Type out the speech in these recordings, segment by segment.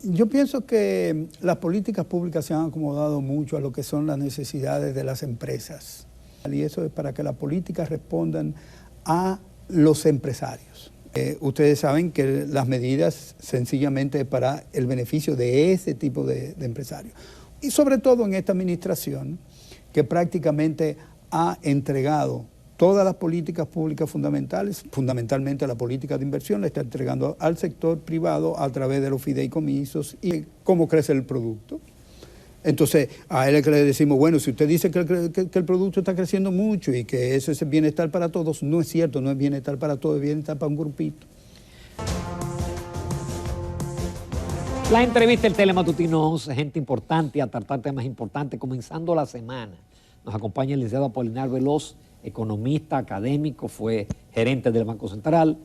Yo pienso que las políticas públicas se han acomodado mucho a lo que son las necesidades de las empresas. Y eso es para que las políticas respondan a los empresarios. Ustedes saben que las medidas sencillamente para el beneficio de ese tipo de empresarios. Y sobre todo en esta administración, que prácticamente ha entregado todas las políticas públicas fundamentales, fundamentalmente la política de inversión, la está entregando al sector privado a través de los fideicomisos y cómo crece el producto. Entonces, a él es que le decimos, bueno, si usted dice que el producto está creciendo mucho y que eso es bienestar para todos, no es cierto, no es bienestar para todos, es bienestar para un grupito. La entrevista del Telematutino 11, gente importante a tratar temas importantes, comenzando la semana. Nos acompaña el licenciado Apolinar Veloz, economista, académico, fue gerente del Banco Central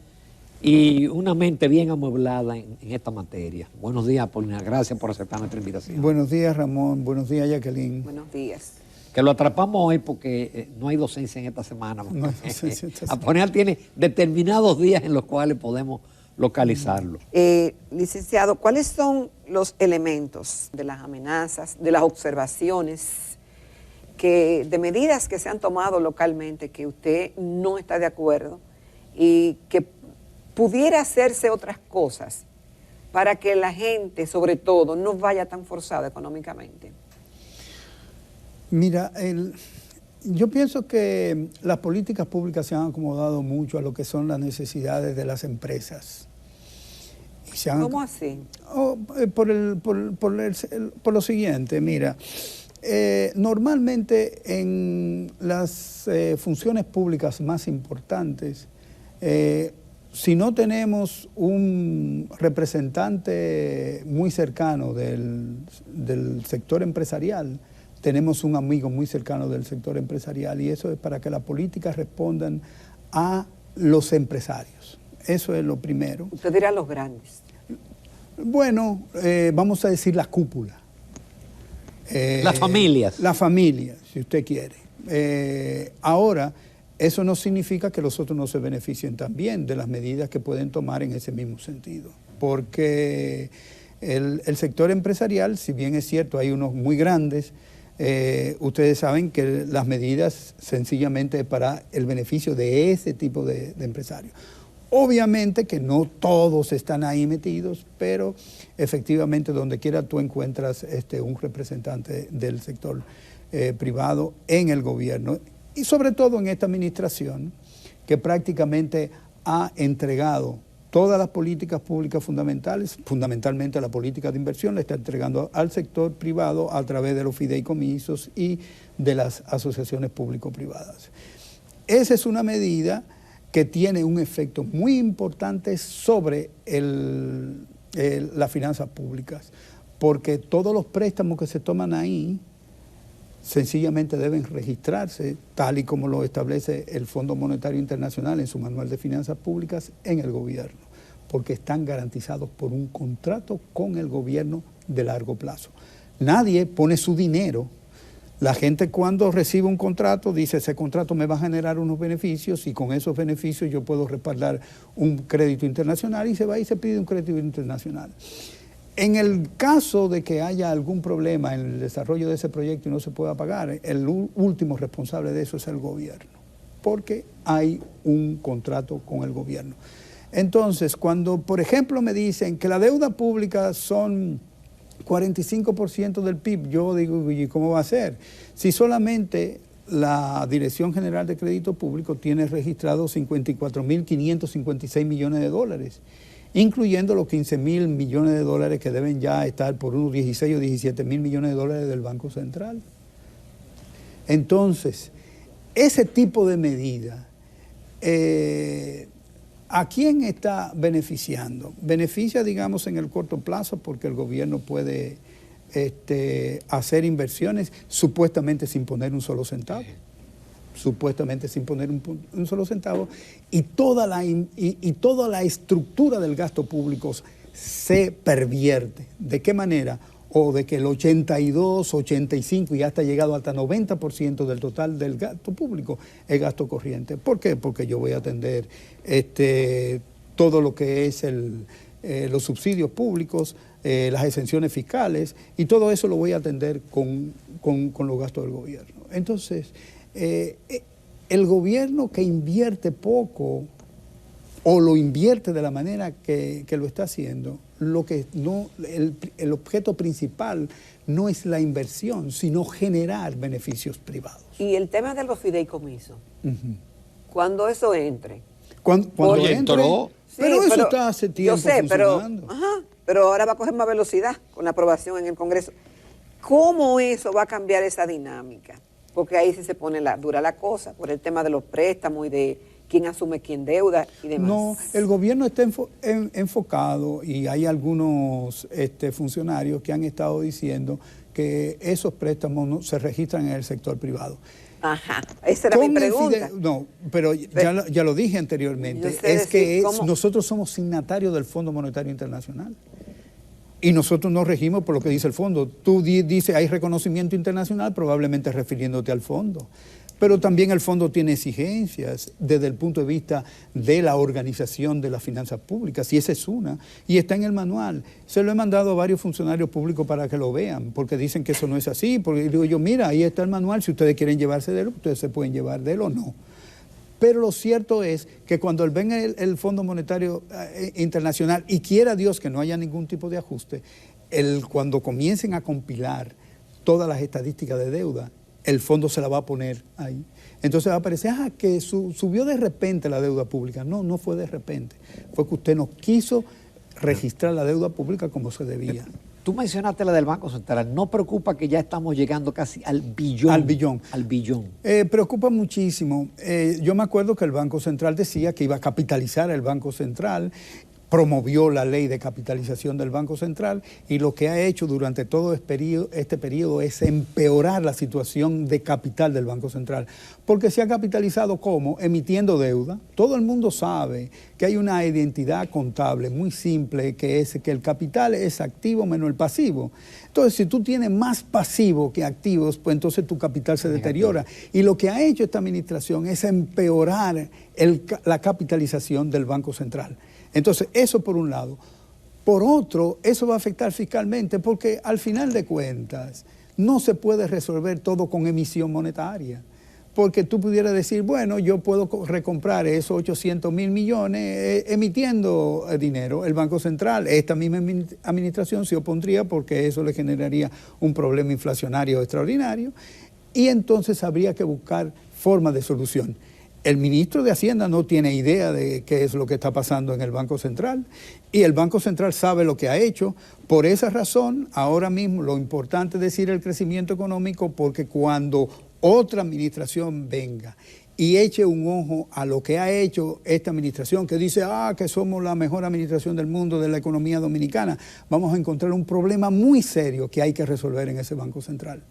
y una mente bien amueblada en esta materia. Buenos días, Apolinar, gracias por aceptar nuestra invitación. Buenos días, Ramón, buenos días, Jacqueline. Buenos días. Que lo atrapamos hoy porque no hay docencia en esta semana. No hay docencia esta semana. Apolinar tiene determinados días en los cuales podemos localizarlo. Licenciado, ¿cuáles son los elementos de las amenazas, de las observaciones, de medidas que se han tomado localmente que usted no está de acuerdo y que pudiera hacerse otras cosas para que la gente, sobre todo, no vaya tan forzada económicamente? Mira, yo pienso que las políticas públicas se han acomodado mucho a lo que son las necesidades de las empresas. ¿Cómo así? Por lo siguiente, mira, normalmente en las funciones públicas más importantes, si no tenemos un representante muy cercano del sector empresarial, tenemos un amigo muy cercano del sector empresarial, y eso es para que las políticas respondan a los empresarios. Eso es lo primero. Usted dirá los grandes. Bueno, vamos a decir la cúpula. Las familias. Las familias, si usted quiere. Ahora, eso no significa que los otros no se beneficien también de las medidas que pueden tomar en ese mismo sentido. Porque el sector empresarial, si bien es cierto, hay unos muy grandes, ustedes saben que las medidas sencillamente para el beneficio de ese tipo de empresarios. Obviamente que no todos están ahí metidos, pero efectivamente donde quiera tú encuentras un representante del sector privado en el gobierno y sobre todo en esta administración que prácticamente ha entregado todas las políticas públicas fundamentales, fundamentalmente la política de inversión, la está entregando al sector privado a través de los fideicomisos y de las asociaciones público-privadas. Esa es una medida que tiene un efecto muy importante sobre las finanzas públicas, porque todos los préstamos que se toman ahí sencillamente deben registrarse, tal y como lo establece el Fondo Monetario Internacional en su Manual de Finanzas Públicas, en el gobierno, porque están garantizados por un contrato con el gobierno de largo plazo. Nadie pone su dinero. La gente cuando recibe un contrato dice, ese contrato me va a generar unos beneficios y con esos beneficios yo puedo respaldar un crédito internacional, y se va y se pide un crédito internacional. En el caso de que haya algún problema en el desarrollo de ese proyecto y no se pueda pagar, el último responsable de eso es el gobierno, porque hay un contrato con el gobierno. Entonces, cuando, por ejemplo, me dicen que la deuda pública son 45% del PIB, yo digo, ¿y cómo va a ser? Si solamente la Dirección General de Crédito Público tiene registrados 54.556 millones de dólares, incluyendo los 15.000 millones de dólares que deben ya estar por unos 16 o 17.000 millones de dólares del Banco Central. Entonces, ese tipo de medida, ¿a quién está beneficiando? Beneficia, digamos, en el corto plazo porque el gobierno puede hacer inversiones supuestamente sin poner un solo centavo. Supuestamente sin poner un solo centavo, y toda la estructura del gasto público se pervierte. ¿De qué manera? O de que el 82, 85 y hasta llegado hasta 90% del total del gasto público es gasto corriente. ¿Por qué? Porque yo voy a atender todo lo que es los subsidios públicos, las exenciones fiscales, y todo eso lo voy a atender con los gastos del gobierno. Entonces, el gobierno que invierte poco o lo invierte de la manera que lo está haciendo, el objeto principal no es la inversión, sino generar beneficios privados. Y el tema de los fideicomisos, cuando eso entre. Cuando entre, entró. pero Sí, eso está hace tiempo yo sé, funcionando. pero ahora va a coger más velocidad con la aprobación en el Congreso. ¿Cómo eso va a cambiar esa dinámica? Porque ahí sí se pone dura la cosa, por el tema de los préstamos y de quién asume quién deuda y demás. No, el gobierno está enfocado, y hay algunos funcionarios que han estado diciendo que esos préstamos no se registran en el sector privado. Ajá, esa era mi pregunta. No, pero ya lo dije anteriormente, es que nosotros somos signatarios del Fondo Monetario Internacional. Y nosotros nos regimos por lo que dice el fondo. Tú dices, hay reconocimiento internacional, probablemente refiriéndote al fondo. Pero también el fondo tiene exigencias desde el punto de vista de la organización de las finanzas públicas, y esa es una, y está en el manual. Se lo he mandado a varios funcionarios públicos para que lo vean, porque dicen que eso no es así. Porque digo yo, mira, ahí está el manual, si ustedes quieren llevarse de él, ustedes se pueden llevar de él o no. Pero lo cierto es que cuando venga el Fondo Monetario Internacional, y quiera Dios que no haya ningún tipo de ajuste, cuando comiencen a compilar todas las estadísticas de deuda, el fondo se la va a poner ahí. Entonces va a parecer, que subió de repente la deuda pública. No, no fue de repente. Fue que usted no quiso registrar la deuda pública como se debía. Tú mencionaste la del Banco Central. ¿No preocupa que ya estamos llegando casi al billón? Al billón. Preocupa muchísimo. Yo me acuerdo que el Banco Central decía que iba a capitalizar el Banco Central, promovió la ley de capitalización del Banco Central, y lo que ha hecho durante todo este periodo es empeorar la situación de capital del Banco Central, porque se ha capitalizado ¿cómo? Emitiendo deuda. Todo el mundo sabe que hay una identidad contable muy simple, que es que el capital es activo menos el pasivo. Entonces, si tú tienes más pasivos que activos, pues entonces tu capital se deteriora. Y lo que ha hecho esta administración es empeorar la capitalización del Banco Central. Entonces, eso por un lado. Por otro, eso va a afectar fiscalmente, porque al final de cuentas no se puede resolver todo con emisión monetaria. Porque tú pudieras decir, bueno, yo puedo recomprar esos 800 mil millones emitiendo dinero. El Banco Central, esta misma administración se opondría, porque eso le generaría un problema inflacionario extraordinario, y entonces habría que buscar formas de solución. El ministro de Hacienda no tiene idea de qué es lo que está pasando en el Banco Central, y el Banco Central sabe lo que ha hecho. Por esa razón, ahora mismo lo importante es decir el crecimiento económico, porque cuando otra administración venga y eche un ojo a lo que ha hecho esta administración, que dice que somos la mejor administración del mundo de la economía dominicana, vamos a encontrar un problema muy serio que hay que resolver en ese Banco Central.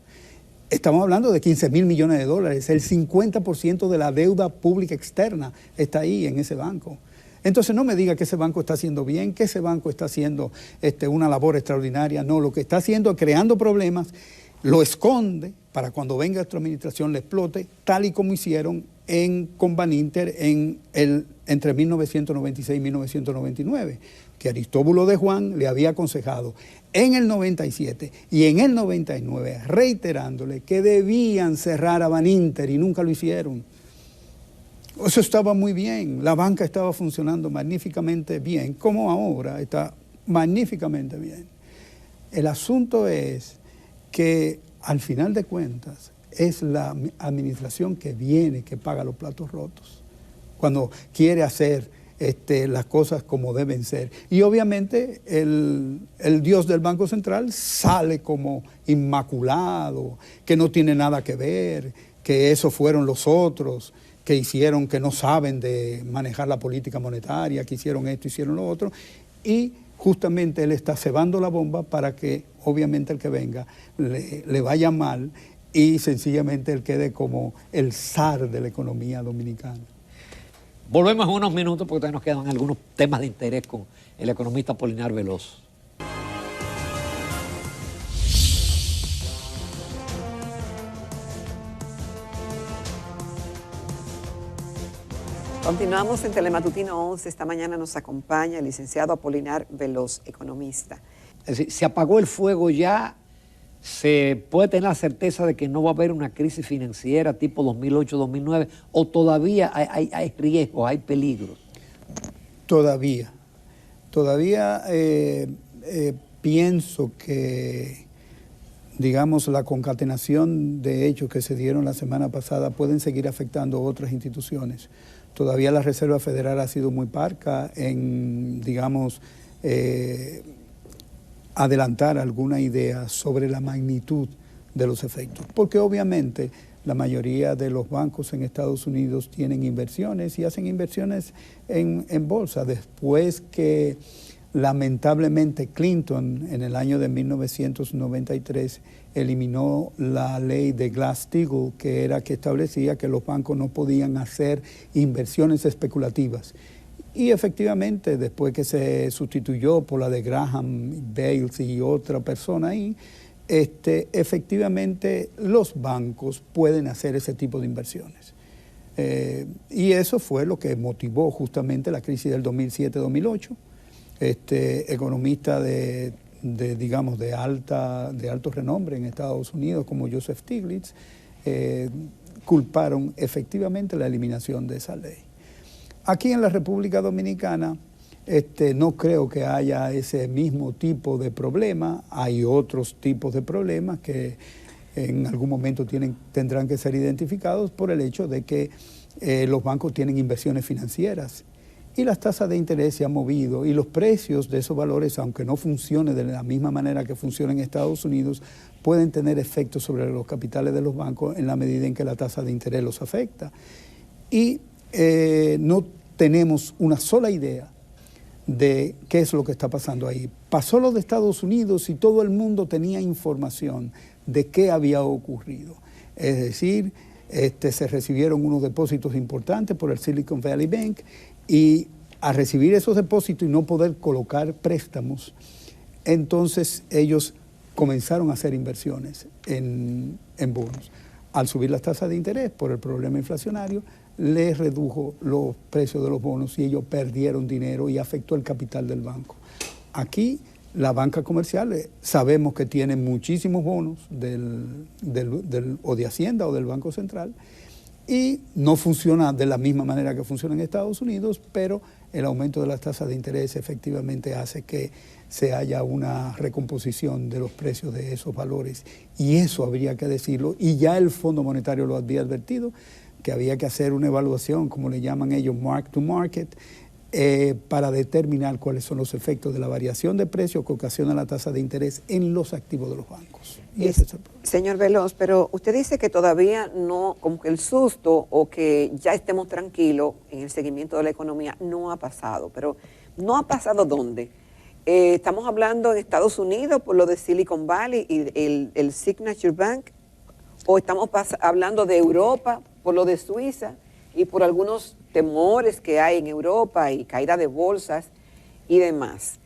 Estamos hablando de 15 mil millones de dólares, el 50% de la deuda pública externa está ahí en ese banco. Entonces no me diga que ese banco está haciendo bien, que ese banco está haciendo una labor extraordinaria. No, lo que está haciendo es creando problemas, lo esconde para cuando venga esta administración le explote, tal y como hicieron con Baninter entre 1996 y 1999, que Aristóbulo de Juan le había aconsejado en el 97 y en el 99, reiterándole que debían cerrar a Baninter, y nunca lo hicieron. Eso estaba muy bien, la banca estaba funcionando magníficamente bien, como ahora está magníficamente bien. El asunto es que al final de cuentas es la administración que viene que paga los platos rotos cuando quiere hacer las cosas como deben ser. Y obviamente el dios del Banco Central sale como inmaculado, que no tiene nada que ver, que esos fueron los otros que hicieron, que no saben de manejar la política monetaria, que hicieron esto, hicieron lo otro, y justamente él está cebando la bomba para que obviamente el que venga le vaya mal, y sencillamente él quede como el zar de la economía dominicana. Volvemos en unos minutos porque todavía nos quedan algunos temas de interés con el economista Apolinar Veloz. Continuamos en Telematutino 11. Esta mañana nos acompaña el licenciado Apolinar Veloz, economista. Es decir, se apagó el fuego ya, se puede tener la certeza de que no va a haber una crisis financiera tipo 2008-2009, o todavía hay riesgos, hay peligros. Todavía pienso que, digamos, la concatenación de hechos que se dieron la semana pasada pueden seguir afectando otras instituciones. Todavía la Reserva Federal ha sido muy parca en, digamos, adelantar alguna idea sobre la magnitud de los efectos, porque obviamente la mayoría de los bancos en Estados Unidos tienen inversiones y hacen inversiones en bolsa. Después que lamentablemente Clinton en el año de 1993 eliminó la ley de Glass-Steagall, que establecía que los bancos no podían hacer inversiones especulativas. Y efectivamente, después que se sustituyó por la de Graham, Bales y otra persona ahí, efectivamente los bancos pueden hacer ese tipo de inversiones. Y eso fue lo que motivó justamente la crisis del 2007-2008. Economistas de alto renombre en Estados Unidos, como Joseph Stiglitz, culparon efectivamente la eliminación de esa ley. Aquí en la República Dominicana no creo que haya ese mismo tipo de problema. Hay otros tipos de problemas que en algún momento tendrán que ser identificados por el hecho de que los bancos tienen inversiones financieras y las tasas de interés se han movido y los precios de esos valores, aunque no funcionen de la misma manera que funciona en Estados Unidos, pueden tener efectos sobre los capitales de los bancos en la medida en que la tasa de interés los afecta. Y no tenemos una sola idea de qué es lo que está pasando ahí. Pasó lo de Estados Unidos y todo el mundo tenía información de qué había ocurrido. Es decir, se recibieron unos depósitos importantes por el Silicon Valley Bank y al recibir esos depósitos y no poder colocar préstamos, entonces ellos comenzaron a hacer inversiones en bonos. Al subir las tasas de interés por el problema inflacionario, les redujo los precios de los bonos y ellos perdieron dinero y afectó el capital del banco. Aquí la banca comercial sabemos que tiene muchísimos bonos o de Hacienda o del Banco Central y no funciona de la misma manera que funciona en Estados Unidos, pero el aumento de las tasas de interés efectivamente hace que se haya una recomposición de los precios de esos valores y eso habría que decirlo y ya el Fondo Monetario lo había advertido que había que hacer una evaluación, como le llaman ellos, mark to market, para determinar cuáles son los efectos de la variación de precios que ocasiona la tasa de interés en los activos de los bancos. Y ese es el problema. Señor Veloz, pero usted dice que todavía no, como que el susto o que ya estemos tranquilos en el seguimiento de la economía no ha pasado, pero ¿no ha pasado dónde? Estamos hablando en Estados Unidos por lo de Silicon Valley y el Signature Bank, o estamos hablando de Europa por lo de Suiza y por algunos temores que hay en Europa y caída de bolsas y demás.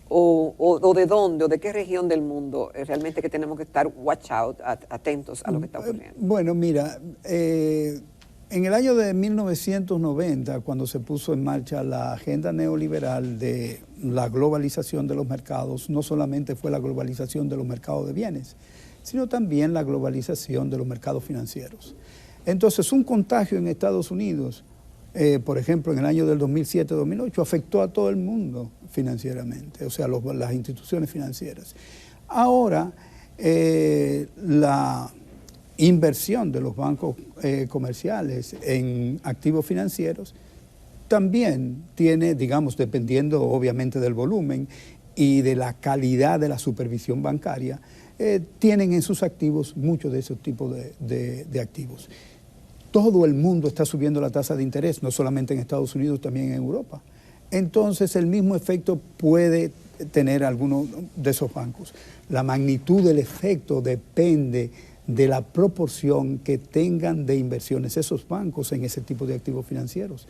O de dónde, o de qué región del mundo realmente que tenemos que estar watch out, atentos a lo que está ocurriendo. Bueno, mira, en el año de 1990, cuando se puso en marcha la agenda neoliberal de la globalización de los mercados, no solamente fue la globalización de los mercados de bienes, sino también la globalización de los mercados financieros. Entonces, un contagio en Estados Unidos, por ejemplo, en el año del 2007-2008, afectó a todo el mundo financieramente, o sea, las instituciones financieras. Ahora, la inversión de los bancos comerciales en activos financieros también tiene, digamos, dependiendo obviamente del volumen y de la calidad de la supervisión bancaria, tienen en sus activos muchos de esos tipos de activos. Todo el mundo está subiendo la tasa de interés, no solamente en Estados Unidos, también en Europa. Entonces, el mismo efecto puede tener algunos de esos bancos. La magnitud del efecto depende de la proporción que tengan de inversiones esos bancos en ese tipo de activos financieros.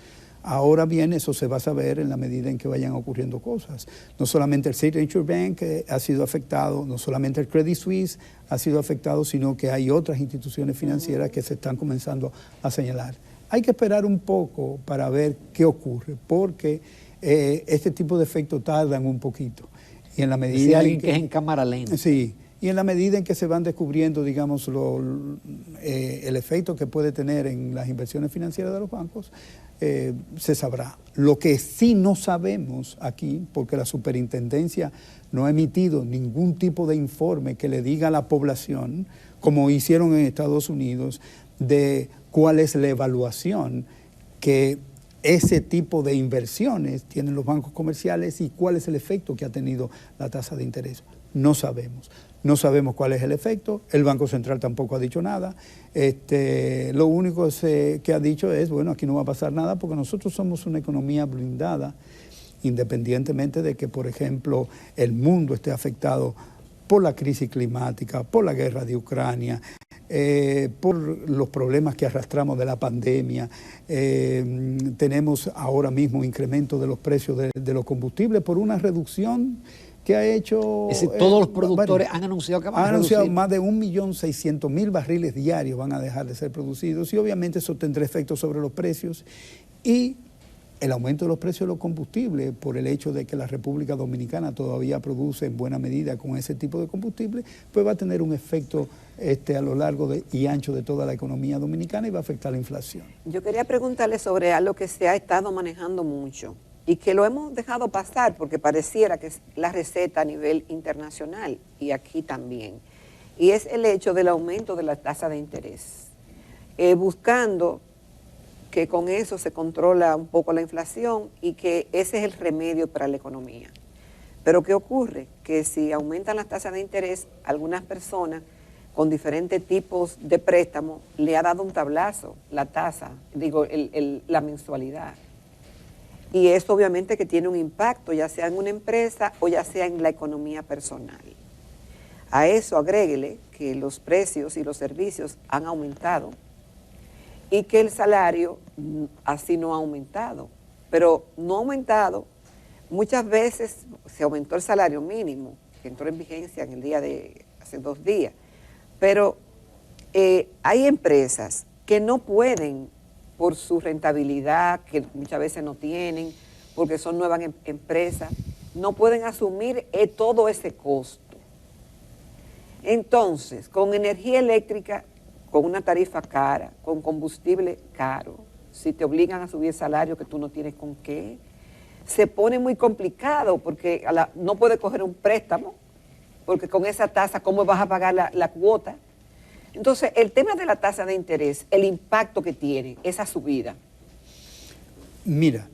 Ahora bien, eso se va a saber en la medida en que vayan ocurriendo cosas. No solamente el Signature Bank ha sido afectado, no solamente el Credit Suisse ha sido afectado, sino que hay otras instituciones financieras que se están comenzando a señalar. Hay que esperar un poco para ver qué ocurre, porque este tipo de efectos tardan un poquito. Y en la medida Decía alguien que es en cámara lenta. Sí, y en la medida en que se van descubriendo, digamos, el efecto que puede tener en las inversiones financieras de los bancos, se sabrá. Lo que sí no sabemos aquí, porque la superintendencia no ha emitido ningún tipo de informe que le diga a la población, como hicieron en Estados Unidos, de cuál es la evaluación que ese tipo de inversiones tienen los bancos comerciales y cuál es el efecto que ha tenido la tasa de interés. No sabemos. No sabemos cuál es el efecto, el Banco Central tampoco ha dicho nada. Lo único que ha dicho es, bueno, aquí no va a pasar nada porque nosotros somos una economía blindada, independientemente de que, por ejemplo, el mundo esté afectado por la crisis climática, por la guerra de Ucrania, por los problemas que arrastramos de la pandemia. Tenemos ahora mismo incremento de los precios de los combustibles por una reducción que ha hecho... Es decir, todos los productores han anunciado que van a reducir. Han anunciado más de 1.600.000 barriles diarios van a dejar de ser producidos y obviamente eso tendrá efectos sobre los precios y el aumento de los precios de los combustibles por el hecho de que la República Dominicana todavía produce en buena medida con ese tipo de combustible, pues va a tener un efecto a lo largo y ancho de toda la economía dominicana y va a afectar la inflación. Yo quería preguntarle sobre algo que se ha estado manejando mucho y que lo hemos dejado pasar porque pareciera que es la receta a nivel internacional y aquí también, y es el hecho del aumento de la tasa de interés, buscando que con eso se controla un poco la inflación y que ese es el remedio para la economía. Pero ¿qué ocurre? Que si aumentan las tasas de interés, algunas personas con diferentes tipos de préstamos le ha dado un tablazo la tasa, la mensualidad. Y eso obviamente que tiene un impacto, ya sea en una empresa o ya sea en la economía personal. A eso agréguele que los precios y los servicios han aumentado y que el salario así no ha aumentado. Pero no ha aumentado, muchas veces se aumentó el salario mínimo, que entró en vigencia en el día de hace 2 días, pero hay empresas que no pueden, por su rentabilidad, que muchas veces no tienen, porque son nuevas empresas, no pueden asumir todo ese costo. Entonces, con energía eléctrica, con una tarifa cara, con combustible caro, si te obligan a subir el salario que tú no tienes con qué, se pone muy complicado porque no puedes coger un préstamo, porque con esa tasa, ¿cómo vas a pagar la cuota? Entonces, el tema de la tasa de interés, el impacto que tiene esa subida. Mira,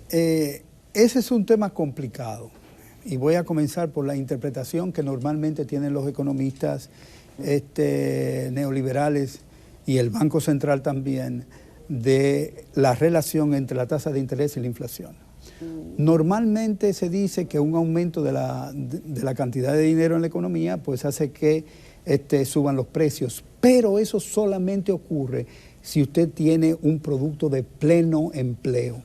ese es un tema complicado y voy a comenzar por la interpretación que normalmente tienen los economistas neoliberales y el Banco Central también de la relación entre la tasa de interés y la inflación. Normalmente se dice que un aumento de la cantidad de dinero en la economía pues hace que suban los precios, pero eso solamente ocurre si usted tiene un producto de pleno empleo,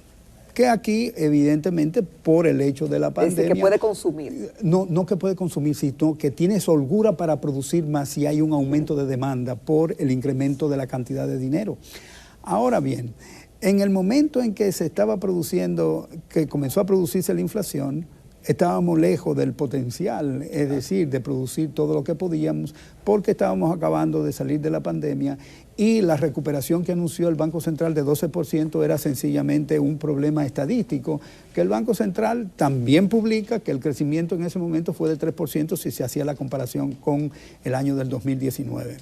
que aquí evidentemente por el hecho de la pandemia... Es decir, que puede consumir. No que puede consumir, sino que tiene holgura para producir más si hay un aumento de demanda por el incremento de la cantidad de dinero. Ahora bien, en el momento en que se estaba produciendo, que comenzó a producirse la inflación, estábamos lejos del potencial, es decir, de producir todo lo que podíamos, porque estábamos acabando de salir de la pandemia y la recuperación que anunció el Banco Central de 12% era sencillamente un problema estadístico, que el Banco Central también publica que el crecimiento en ese momento fue del 3% si se hacía la comparación con el año del 2019.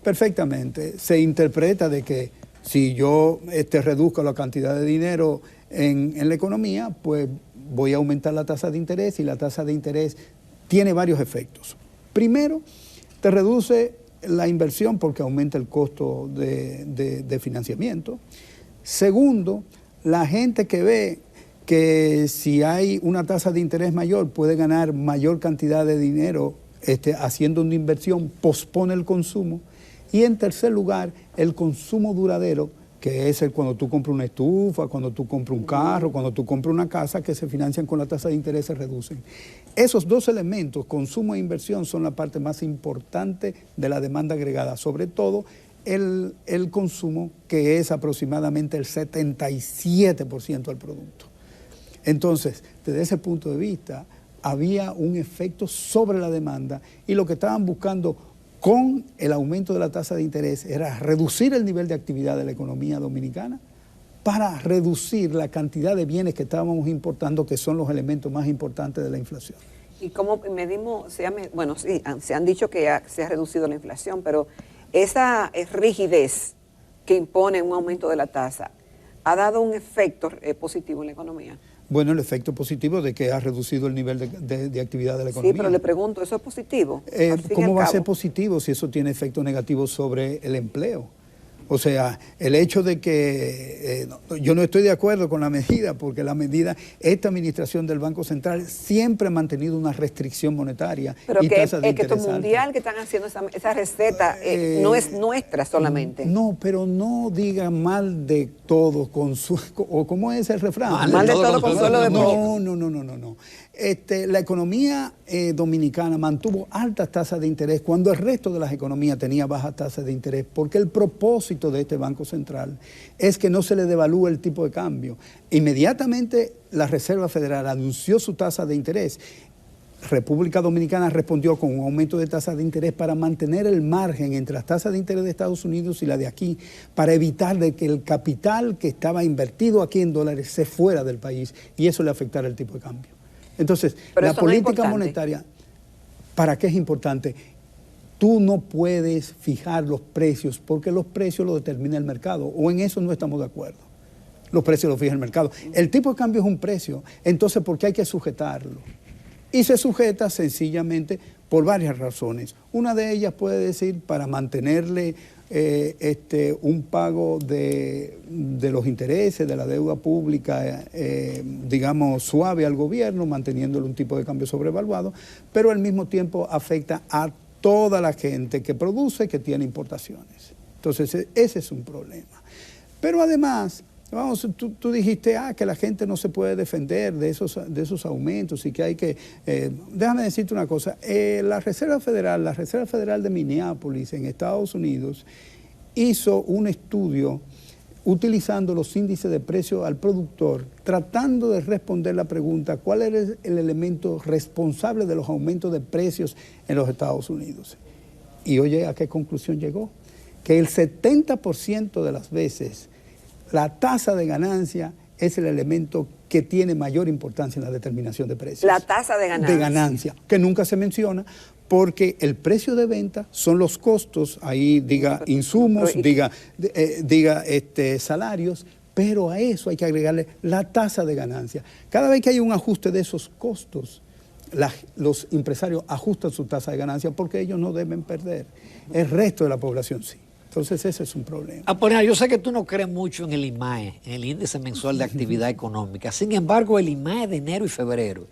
Perfectamente, se interpreta de que si yo reduzco la cantidad de dinero en la economía, pues voy a aumentar la tasa de interés y la tasa de interés tiene varios efectos. Primero, te reduce la inversión porque aumenta el costo de financiamiento. Segundo, la gente que ve que si hay una tasa de interés mayor puede ganar mayor cantidad de dinero haciendo una inversión, pospone el consumo. Y en tercer lugar, el consumo duradero, que es cuando tú compras una estufa, cuando tú compras un carro, cuando tú compras una casa, que se financian con la tasa de interés, se reducen. Esos dos elementos, consumo e inversión, son la parte más importante de la demanda agregada, sobre todo el consumo, que es aproximadamente el 77% del producto. Entonces, desde ese punto de vista, había un efecto sobre la demanda y lo que estaban buscando con el aumento de la tasa de interés era reducir el nivel de actividad de la economía dominicana para reducir la cantidad de bienes que estábamos importando, que son los elementos más importantes de la inflación. ¿Y cómo medimos? Bueno, sí, se han dicho que se ha reducido la inflación, pero esa rigidez que impone un aumento de la tasa ha dado un efecto positivo en la economía. Bueno, el efecto positivo de que ha reducido el nivel de actividad de la economía. Sí, pero le pregunto, ¿eso es positivo? ¿Cómo va a ser positivo si eso tiene efectos negativos sobre el empleo? O sea, el hecho de que yo no estoy de acuerdo con la medida, porque esta administración del Banco Central siempre ha mantenido una restricción monetaria. Pero y tasas de interés que mundial que están haciendo esa receta no es nuestra solamente. No, pero no diga mal de todo o ¿cómo es el refrán? Mal de todo consuelo de poco. No. La economía dominicana mantuvo altas tasas de interés cuando el resto de las economías tenía bajas tasas de interés, porque el propósito de este Banco Central es que no se le devalúe el tipo de cambio. Inmediatamente la Reserva Federal anunció su tasa de interés. República Dominicana respondió con un aumento de tasas de interés para mantener el margen entre las tasas de interés de Estados Unidos y la de aquí, para evitar de que el capital que estaba invertido aquí en dólares se fuera del país y eso le afectara el tipo de cambio. Entonces, la política monetaria, ¿para qué es importante? Tú no puedes fijar los precios porque los precios los determina el mercado, o en eso no estamos de acuerdo. Los precios los fija el mercado. El tipo de cambio es un precio, entonces ¿por qué hay que sujetarlo? Y se sujeta sencillamente por varias razones. Una de ellas puede decir para mantenerle un pago de los intereses de la deuda pública, digamos, suave al gobierno, manteniéndole un tipo de cambio sobrevaluado, pero al mismo tiempo afecta a toda la gente que produce, que tiene importaciones. Entonces, ese es un problema. Pero además, vamos, tú dijiste que la gente no se puede defender de esos aumentos y que hay que... déjame decirte una cosa, la Reserva Federal de Minneapolis en Estados Unidos hizo un estudio utilizando los índices de precio al productor, tratando de responder la pregunta, ¿cuál era el elemento responsable de los aumentos de precios en los Estados Unidos? Y oye, ¿a qué conclusión llegó? Que el 70% de las veces la tasa de ganancia es el elemento que tiene mayor importancia en la determinación de precios. La tasa de ganancia. De ganancia, que nunca se menciona, porque el precio de venta son los costos, ahí diga insumos, diga salarios, pero a eso hay que agregarle la tasa de ganancia. Cada vez que hay un ajuste de esos costos, los empresarios ajustan su tasa de ganancia porque ellos no deben perder. El resto de la población sí. Entonces ese es un problema. Apolinar, yo sé que tú no crees mucho en el IMAE, en el Índice Mensual de Actividad Económica. Sin embargo, el IMAE de enero y febrero,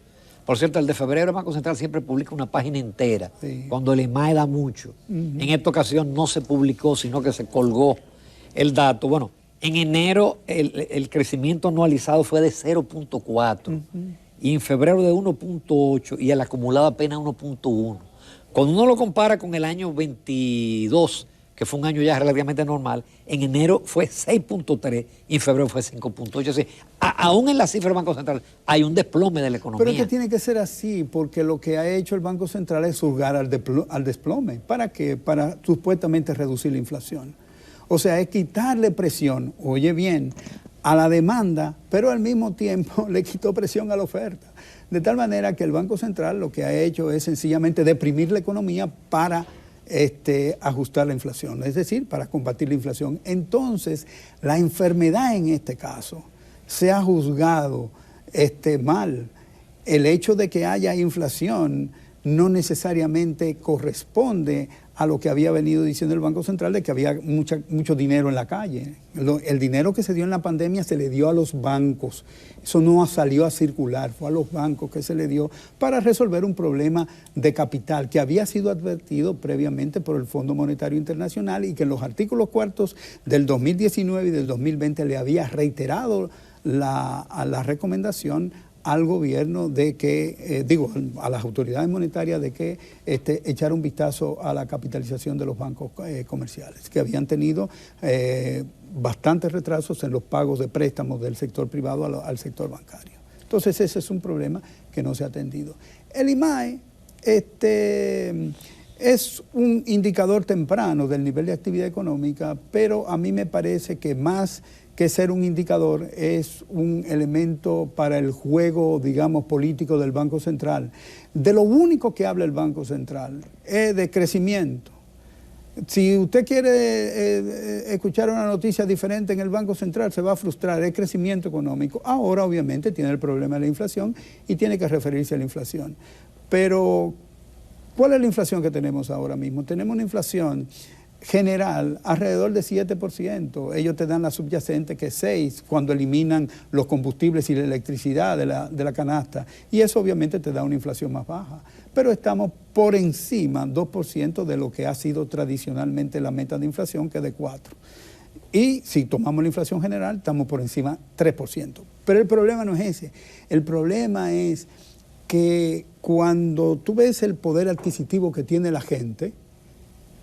por cierto, el de febrero el Banco Central siempre publica una página entera, sí, cuando el IMAE da mucho. En esta ocasión no se publicó, sino que se colgó el dato. Bueno, en enero el crecimiento anualizado fue de 0.4 y en febrero de 1.8 y el acumulado apenas 1.1. Cuando uno lo compara con el año 22, que fue un año ya relativamente normal, en enero fue 6.3 y en febrero fue 5.8. Así, aún en la cifra del Banco Central hay un desplome de la economía. Pero es que tiene que ser así, porque lo que ha hecho el Banco Central es juzgar al desplome. ¿Para qué? Para supuestamente reducir la inflación. O sea, es quitarle presión, oye bien, a la demanda, pero al mismo tiempo le quitó presión a la oferta. De tal manera que el Banco Central lo que ha hecho es sencillamente deprimir la economía para ajustar la inflación, es decir, para combatir la inflación. Entonces, la enfermedad en este caso se ha juzgado mal. El hecho de que haya inflación no necesariamente corresponde a lo que había venido diciendo el Banco Central de que había mucho dinero en la calle. El dinero que se dio en la pandemia se le dio a los bancos. Eso no salió a circular, fue a los bancos que se le dio para resolver un problema de capital que había sido advertido previamente por el Fondo Monetario Internacional y que en los artículos cuartos del 2019 y del 2020 le había reiterado la recomendación al gobierno de que, a las autoridades monetarias de que echara un vistazo a la capitalización de los bancos comerciales, que habían tenido bastantes retrasos en los pagos de préstamos del sector privado al sector bancario. Entonces ese es un problema que no se ha atendido. El IMAE es un indicador temprano del nivel de actividad económica, pero a mí me parece que más que ser un indicador es un elemento para el juego, digamos, político del Banco Central. De lo único que habla el Banco Central es de crecimiento. Si usted quiere escuchar una noticia diferente en el Banco Central, se va a frustrar, es crecimiento económico. Ahora, obviamente, tiene el problema de la inflación y tiene que referirse a la inflación. Pero, ¿cuál es la inflación que tenemos ahora mismo? Tenemos una inflación general alrededor de 7%. Ellos te dan la subyacente que es 6% cuando eliminan los combustibles y la electricidad de la canasta. Y eso obviamente te da una inflación más baja. Pero estamos por encima, 2% de lo que ha sido tradicionalmente la meta de inflación, que es de 4%. Y si tomamos la inflación general, estamos por encima 3%. Pero el problema no es ese. El problema es que cuando tú ves el poder adquisitivo que tiene la gente,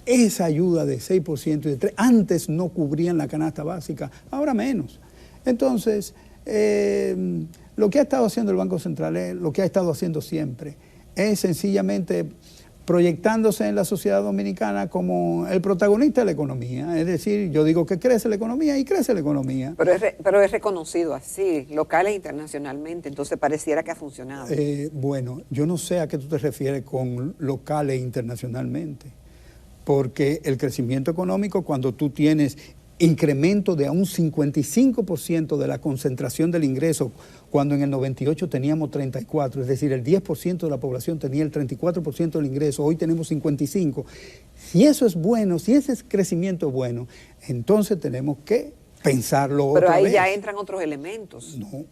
esa ayuda de 6% y de 3%, antes no cubrían la canasta básica, ahora menos. Entonces, lo que ha estado haciendo el Banco Central es lo que ha estado haciendo siempre, es sencillamente proyectándose en la sociedad dominicana como el protagonista de la economía. Es decir, yo digo que crece la economía y crece la economía. Pero es reconocido así, local e internacionalmente, entonces pareciera que ha funcionado. Bueno, yo no sé a qué tú te refieres con local e internacionalmente. Porque el crecimiento económico, cuando tú tienes incremento de a un 55% de la concentración del ingreso, cuando en el 98 teníamos 34%, es decir, el 10% de la población tenía el 34% del ingreso, hoy tenemos 55%. Si eso es bueno, si ese crecimiento es bueno, entonces tenemos que pensarlo otra vez. Pero ahí ya entran otros elementos. No,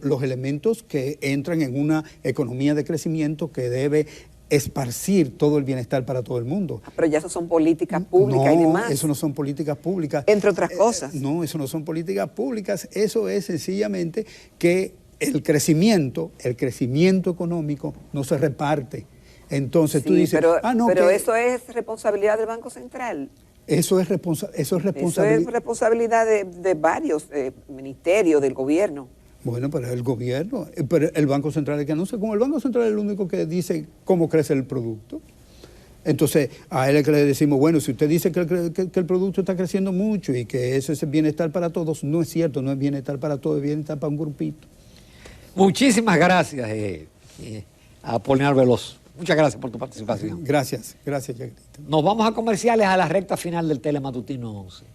los elementos que entran en una economía de crecimiento que debe esparcir todo el bienestar para todo el mundo. Pero ya eso son políticas públicas y demás. No, eso no son políticas públicas. Entre otras cosas. No, eso no son políticas públicas. Eso es sencillamente que el crecimiento económico no se reparte. Entonces sí, tú dices, pero eso es responsabilidad del Banco Central. Eso es responsabilidad de varios ministerios del gobierno. Bueno, pero el gobierno, pero el Banco Central es el que anuncia, como el Banco Central es el único que dice cómo crece el producto. Entonces, a él es que le decimos, bueno, si usted dice que el producto está creciendo mucho y que eso es bienestar para todos, no es cierto, no es bienestar para todos, es bienestar para un grupito. Muchísimas gracias, Apolinar Veloz. Muchas gracias por tu participación. Gracias, Yagrita. Nos vamos a comerciales a la recta final del Telematutino 11.